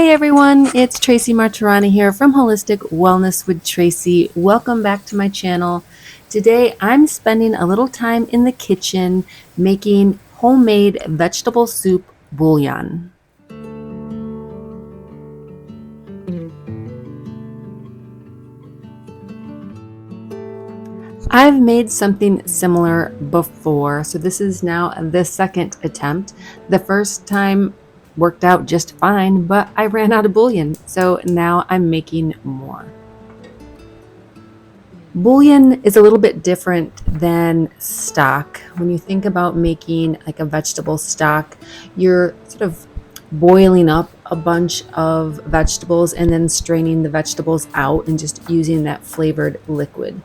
Hey everyone, it's Tracy Martirana here from Holistic Wellness with Tracy. Welcome back to my channel. Today I'm spending a little time in the kitchen making homemade vegetable soup bouillon. I've made something similar before, so this is now the second attempt. The first time worked out just fine, but I ran out of bouillon, so now I'm making more. Bouillon is a little bit different than stock. When you think about making like a vegetable stock, you're sort of boiling up a bunch of vegetables and then straining the vegetables out and just using that flavored liquid.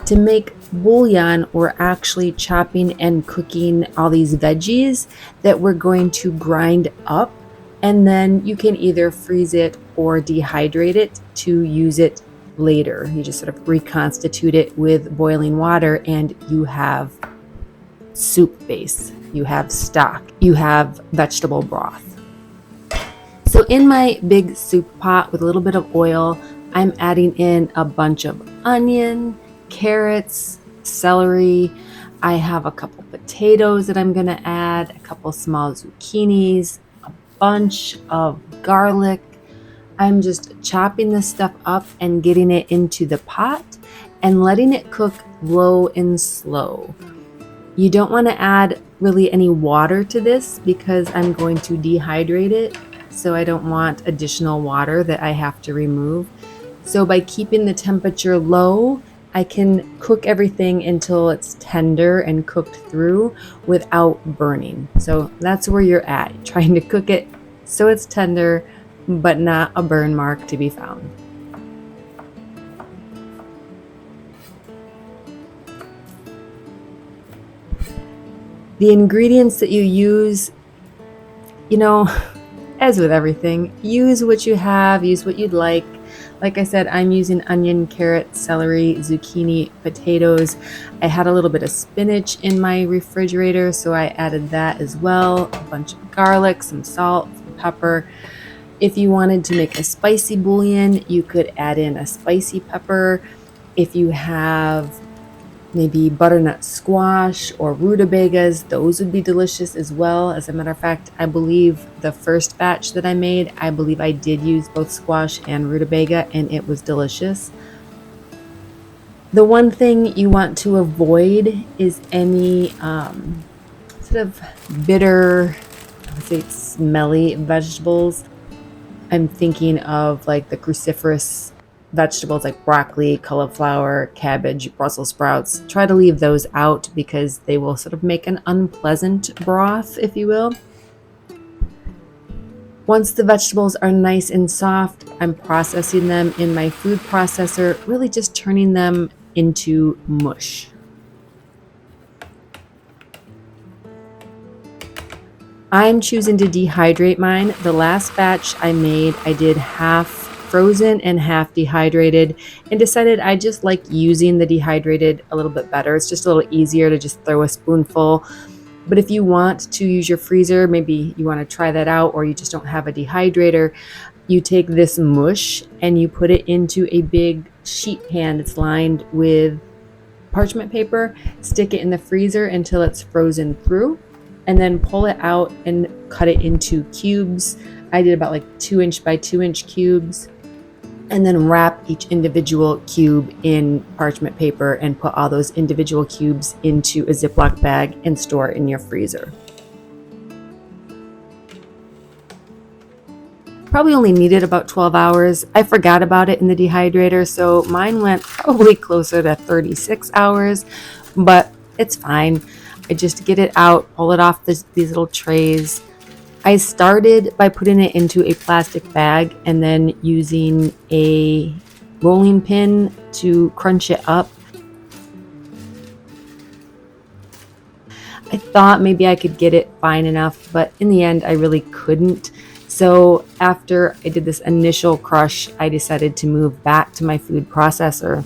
To make bouillon, we're actually chopping and cooking all these veggies that we're going to grind up, and then you can either freeze it or dehydrate it to use it later. You just sort of reconstitute it with boiling water and you have soup base, you have stock, you have vegetable broth. So in my big soup pot with a little bit of oil, I'm adding in a bunch of onion, carrots, celery. I have a couple potatoes that I'm going to add, a couple small zucchinis, a bunch of garlic. I'm just chopping this stuff up and getting it into the pot and letting it cook low and slow. You don't want to add really any water to this because I'm going to dehydrate it, so I don't want additional water that I have to remove. So by keeping the temperature low, I can cook everything until it's tender and cooked through without burning. So that's where you're at, trying to cook it so it's tender, but not a burn mark to be found. The ingredients that you use, as with everything, use what you have, use what you'd like. Like I said, I'm using onion, carrot, celery, zucchini, potatoes. I had a little bit of spinach in my refrigerator, so I added that as well. A bunch of garlic, some salt, some pepper. If you wanted to make a spicy bouillon, you could add in a spicy pepper. If you have maybe butternut squash or rutabagas, those would be delicious as well. As a matter of fact, I believe the first batch that I made, I believe I did use both squash and rutabaga, and it was delicious. The one thing you want to avoid is any sort of bitter, I would say smelly vegetables. I'm thinking of like the cruciferous vegetables like broccoli, cauliflower, cabbage, Brussels sprouts. Try to leave those out because they will sort of make an unpleasant broth, if you will. Once the vegetables are nice and soft, I'm processing them in my food processor, really just turning them into mush. I'm choosing to dehydrate mine. The last batch I made, I did half frozen and half dehydrated, and decided I just like using the dehydrated a little bit better. It's just a little easier to just throw a spoonful. But if you want to use your freezer, maybe you want to try that out, or you just don't have a dehydrator, you take this mush and you put it into a big sheet pan that's lined with parchment paper, stick it in the freezer until it's frozen through, and then pull it out and cut it into cubes. I did about like 2-inch by 2-inch cubes, and then wrap each individual cube in parchment paper and put all those individual cubes into a Ziploc bag and store it in your freezer. Probably only needed about 12 hours. I forgot about it in the dehydrator, so mine went probably closer to 36 hours, but it's fine. I just get it out, pull it off these little trays. I started by putting it into a plastic bag and then using a rolling pin to crunch it up. I thought maybe I could get it fine enough, but in the end I really couldn't. So after I did this initial crush, I decided to move back to my food processor.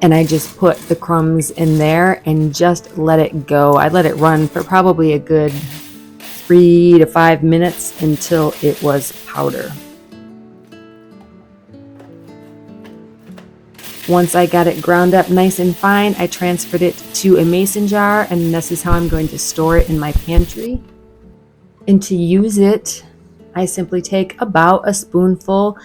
and I just put the crumbs in there and just let it go. I let it run for probably a good 3 to 5 minutes until it was powder. Once I got it ground up nice and fine, I transferred it to a mason jar, and this is how I'm going to store it in my pantry. And to use it, I simply take about a spoonful,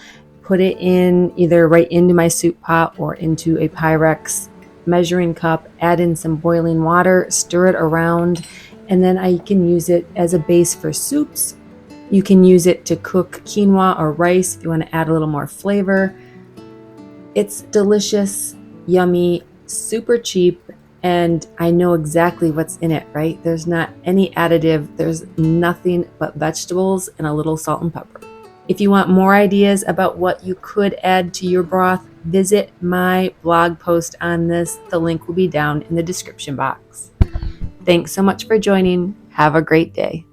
put it in either right into my soup pot or into a Pyrex measuring cup, add in some boiling water, stir it around, and then I can use it as a base for soups. You can use it to cook quinoa or rice if you want to add a little more flavor. It's delicious, yummy, super cheap, and I know exactly what's in it, right? There's not any additive. There's nothing but vegetables and a little salt and pepper. If you want more ideas about what you could add to your broth, visit my blog post on this. The link will be down in the description box. Thanks so much for joining. Have a great day.